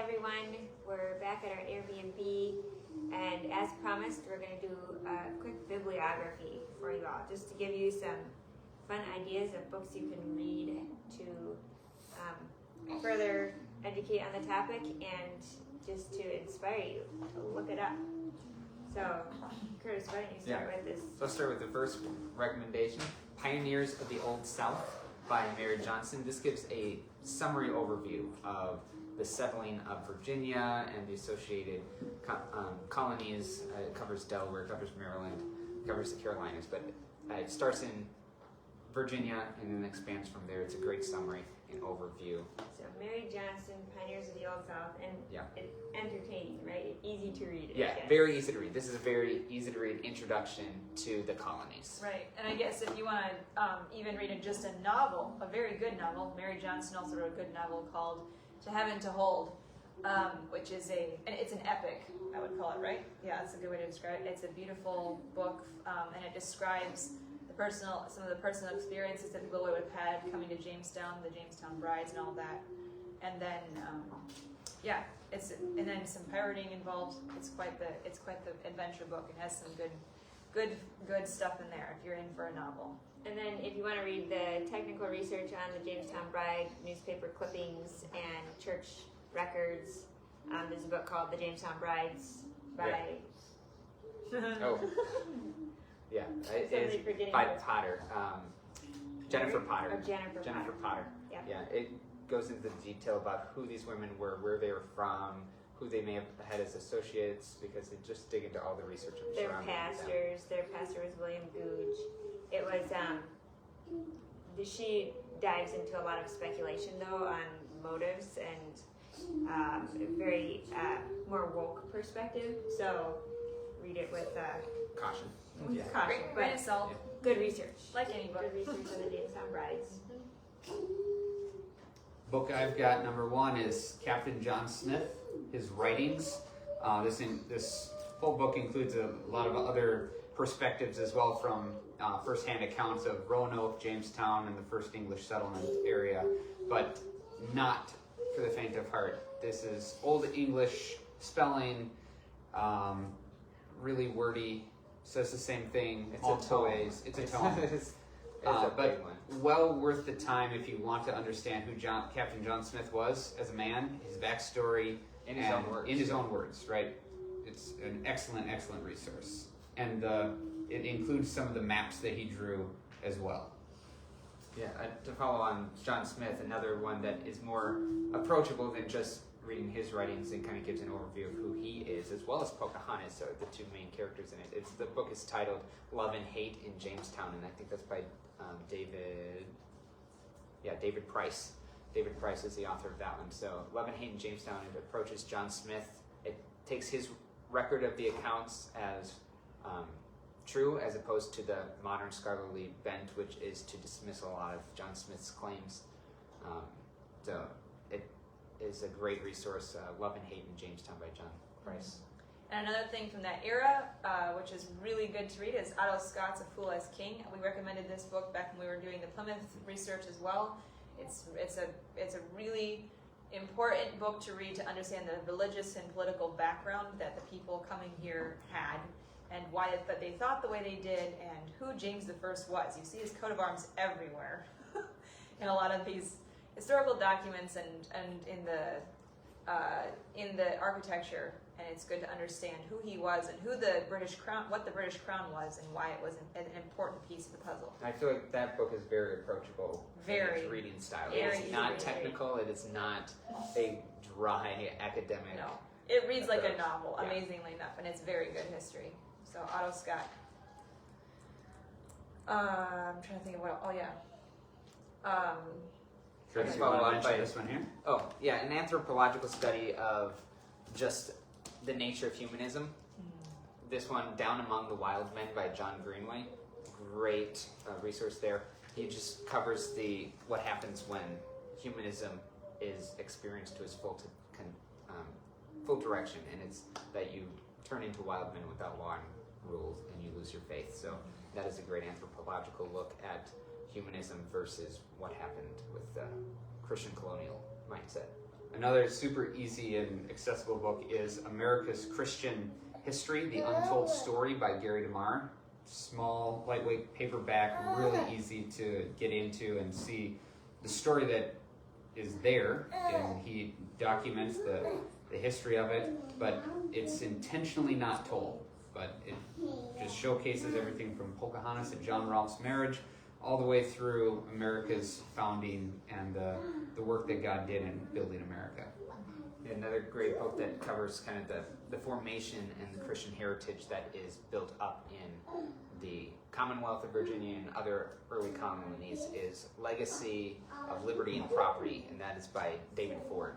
everyone. We're back at our Airbnb, and as promised, we're going to do a quick bibliography for you all, just to give you some fun ideas of books you can read to further educate on the topic and just to inspire you to look it up. So, Curtis, why don't you start with this? So I'll start with the first recommendation, Pioneers of the Old South by Mary Johnston. This gives a summary overview of the settling of Virginia and the associated colonies. It covers Delaware, it covers Maryland, it covers the Carolinas, but it starts in Virginia and then expands from there. It's a great summary and overview. So Mary Johnston, Pioneers of the Old South, and it's entertaining, right? Easy to read. Yeah, very easy to read. This is a very easy to read introduction to the colonies. Right, and I guess if you want to even read just a novel, a very good novel, Mary Johnston also wrote a good novel called To Heaven to Hold, which is it's an epic, I would call it, right? Yeah, that's a good way to describe it. It's a beautiful book, and it describes some of the personal experiences that people would have had coming to Jamestown, the Jamestown brides and all that. And then, and then some pirating involved. It's quite the adventure book. It has some good stuff in there if you're in for a novel. And then if you want to read the technical research on the Jamestown Bride, newspaper clippings, and church records, there's a book called The Jamestown Brides by... Yeah, it's by Potter. Jennifer Potter. Jennifer Potter. Yeah, it goes into the detail about who these women were, where they were from, who they may have had as associates, because they just dig into all the research of their pastors. Their pastor was William Gouge. It was she dives into a lot of speculation though on motives and very more woke perspective. So read it with caution. Yeah. Caution, Grain of salt. Good research. Like any book. Good research on the Jamestown Brides. Book I've got number one is Captain John Smith, his writings. This whole book includes a lot of other perspectives as well, from first-hand accounts of Roanoke, Jamestown, and the first English settlement area, but not for the faint of heart. This is Old English spelling, really wordy. Says the same thing multiple ways. It's a tome. But well worth the time if you want to understand who Captain John Smith was as a man, his backstory, in his own words. In his own words, right? It's an excellent resource, and it includes some of the maps that he drew as well. Yeah, to follow on John Smith, another one that is more approachable than just reading his writings, and kind of gives an overview of who he is, as well as Pocahontas, so the two main characters in it. The book is titled Love and Hate in Jamestown, and I think that's by David Price. David Price is the author of that one. So Love and Hate in Jamestown, it approaches John Smith. It takes his record of the accounts as true, as opposed to the modern scholarly bent, which is to dismiss a lot of John Smith's claims. So it is a great resource, Love and Hate in Jamestown by John Price. And another thing from that era, which is really good to read, is Otto Scott's A Fool as King. We recommended this book back when we were doing the Plymouth research as well. It's a really important book to read to understand the religious and political background that the people coming here had, and why they thought the way they did, and who James I was. You see his coat of arms everywhere in a lot of these historical documents and in the architecture, and it's good to understand who he was and what the British Crown was, and why it was an important piece of the puzzle. I feel like that book is very approachable in its reading style. It's not technical, it is not a dry academic. No, it reads approach. Like a novel, amazingly enough, and it's very good history. So Otto Scott. I'm trying to think of what. Curtis, you want to mention this one here? Oh, yeah, an anthropological study of just the nature of humanism. This one, Down Among the Wild Men by John Greenway. Great resource there. He just covers what happens when humanism is experienced to its full direction, and it's that you turn into wild men without law and rules, and you lose your faith. So that is a great anthropological look at humanism versus what happened with the Christian colonial mindset. Another super easy and accessible book is America's Christian History, The Untold Story by DeMar. Small, lightweight paperback, really easy to get into and see the story that is there, and he documents the history of it, but it's intentionally not told. But it just showcases everything from Pocahontas and John Rolfe's marriage, all the way through America's founding and the work that God did in building America. Another great book that covers kind of the formation and the Christian heritage that is built up in the Commonwealth of Virginia and other early colonies is Legacy of Liberty and Property, and that is by David Ford.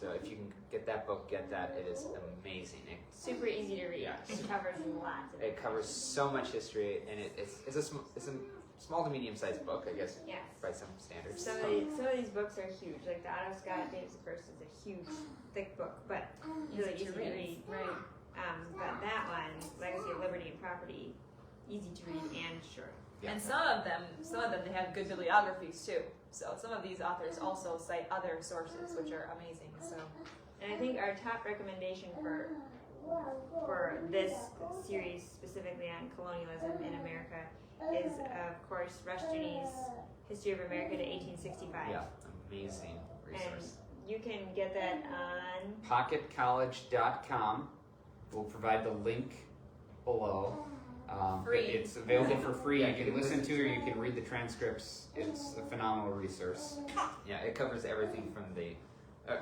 So if you can get that book, get that. It is amazing. Super easy to read. Yeah. It covers lots of It covers so much history, and it's a small to medium-sized book, I guess, Yes. by some standards. Some of these books are huge. Like the Otto Scott Davis First is a huge, thick book, but really easy to read. Right. But that one, Legacy of Liberty and Property, easy to read and short. Yeah. And some of them, they have good bibliographies too. So some of these authors also cite other sources, which are amazing. So, And I think our top recommendation for this series, specifically on colonialism in America, is of course Rushdoony's History of America to 1865. Yeah, amazing resource. And you can get that on PocketCollege.com. We'll provide the link below. Free. It's available for free. Yeah, You can listen to or you can read the transcripts. It's a phenomenal resource. Yeah, it covers everything from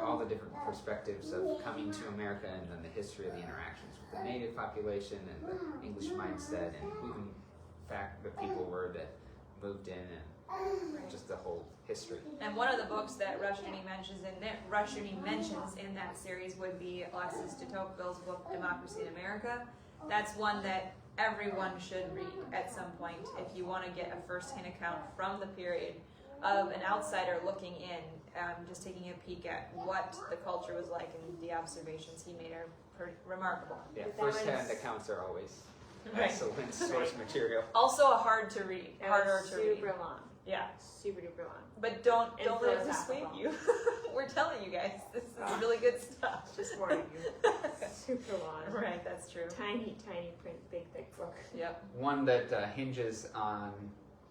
all the different perspectives of coming to America, and then the history of the interactions with the native population and the English mindset, and who the people were that moved in, and just the whole history. and one of the books that Rushdoony mentions in that series would be Alexis de Tocqueville's book Democracy in America. That's one that everyone should read at some point if you want to get a first-hand account from the period of an outsider looking in, just taking a peek at what the culture was like, and the observations he made are pretty remarkable. Yeah, But that first-hand was- accounts are always Right. excellent source material. Also hard to read, That harder was to read. super long. Yeah, Super duper long. but don't And let it dissuade philosophical. you. We're telling you guys, this is really good stuff. Just warning you. Super long. Right, that's true. Tiny print, big thick book. Yep. One that hinges on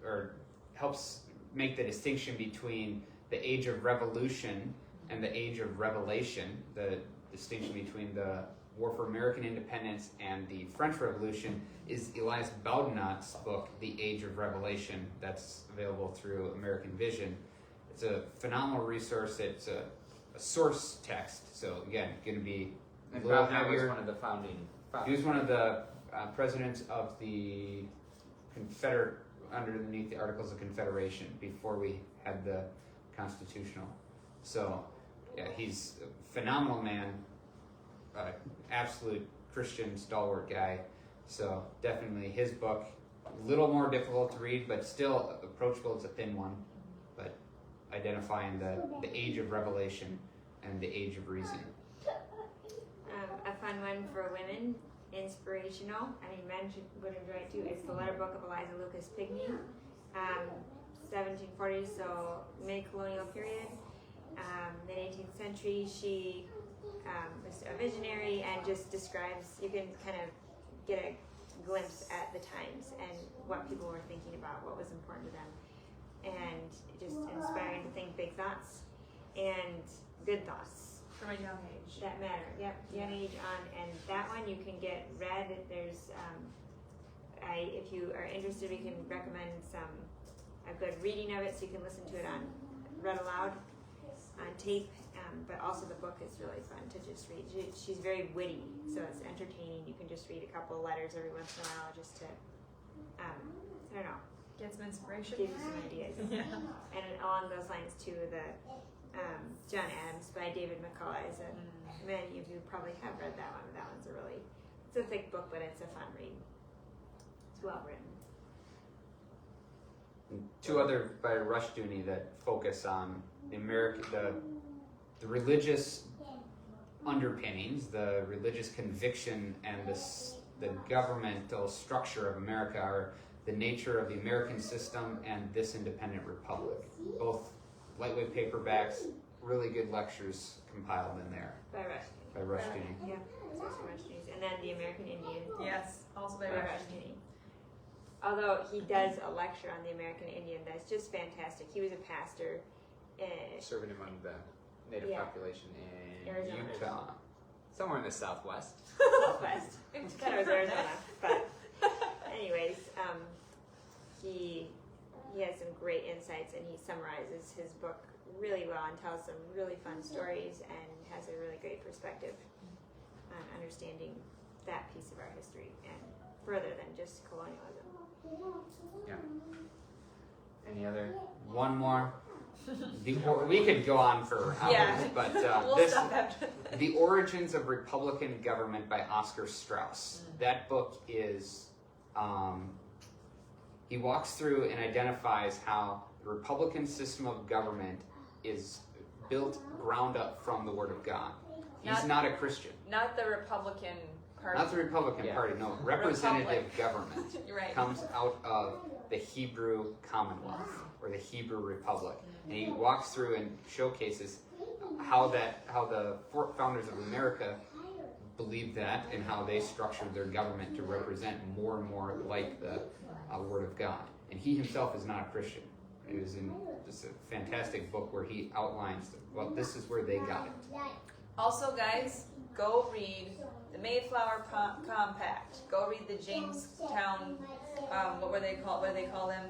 or helps make the distinction between the age of revolution and the age of revelation, the distinction between the War for American Independence and the French Revolution, is Elias Boudinot's book, The Age of Revelation, that's available through American Vision. It's a phenomenal resource. It's a source text, so again, going to be a And little Boudinot was heavier. one of the founding. He was one of the presidents of the Confederate, underneath the Articles of Confederation, before we had the Constitutional. So, yeah, he's a phenomenal man, absolute Christian stalwart guy. So definitely his book, a little more difficult to read, but still approachable. It's a thin one, but identifying the age of revelation and the age of reason. A fun one for women, inspirational. I mean, men would enjoy it too. It's the Letter Book of Eliza Lucas Pigney, 1740s, so mid-colonial period, mid-18th century. She was a visionary and just describes, you can kind of get a glimpse at the times and what people were thinking about, what was important to them, and just inspiring to think big thoughts and good thoughts. From a young age. That matter, yep, young age on, and that one you can get read. There's, if you are interested, we can recommend a good reading of it, so you can listen to it read aloud on tape. But also the book is really fun to just read. She's very witty, so it's entertaining. You can just read a couple of letters every once in a while, just to, I don't know, Get some inspiration. give you some ideas. Yeah. And along those lines too, the John Adams by David McCullough is many of you probably have read that one. That one's it's a thick book, but it's a fun read. It's well written. And two other by Rushdoony that focus on the the religious underpinnings, the religious conviction, and the governmental structure of America are the nature of the American system and this independent republic. Both lightweight paperbacks, really good lectures compiled in there By Rushdoony. by Rushdoony. Yeah, it's also Rushdoony's. And then The American Indian Yes, also by by Rushdoony. Rushdoony. Although he does a lecture on the American Indian that's just fantastic. He was a pastor in Serving among the native Yeah. population in Arizona. Utah. somewhere in the southwest. Southwest. That was Arizona. But anyways, he has some great insights, and he summarizes his book really well and tells some really fun stories and has a really great perspective on understanding that piece of our history and further than just colonialism. Yeah. Any other? One more. We could go on for hours, Yeah. but We'll this stop after. The Origins of Republican Government by Oscar Straus. That book is, he walks through and identifies how the Republican system of government is built ground up from the Word of God. He's not a Christian. Not the Republican Party. Not the Republican Yeah. Party, no. Representative Republic. government You're right. comes out of the Hebrew Commonwealth or the Hebrew Republic. And he walks through and showcases how the founders of America believed that and how they structured their government to represent more and more like the Word of God. And he himself is not a Christian. It was just a fantastic book where he outlines, well, this is where they got it. Also, guys, go read the Mayflower Compact. Go read the Jamestown. What do they call them?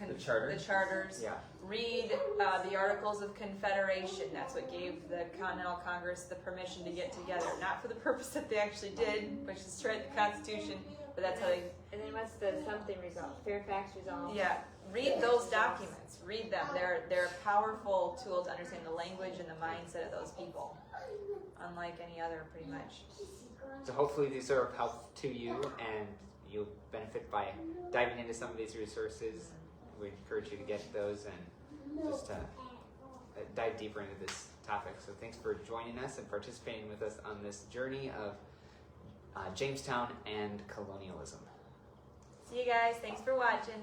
The charter? The charters. Yeah. Read the Articles of Confederation. That's what gave the Continental Congress the permission to get together. Not for the purpose that they actually did, which is to write the Constitution, but that's how they. And then what's the something result? Fairfax result? Yeah. Read those documents. Read them. They're a powerful tool to understand the language and the mindset of those people. Unlike any other, pretty much. So hopefully these are of help to you, and you'll benefit by diving into some of these resources. We encourage you to get those and just dive deeper into this topic. So thanks for joining us and participating with us on this journey of Jamestown and colonialism. See you guys. Thanks for watching.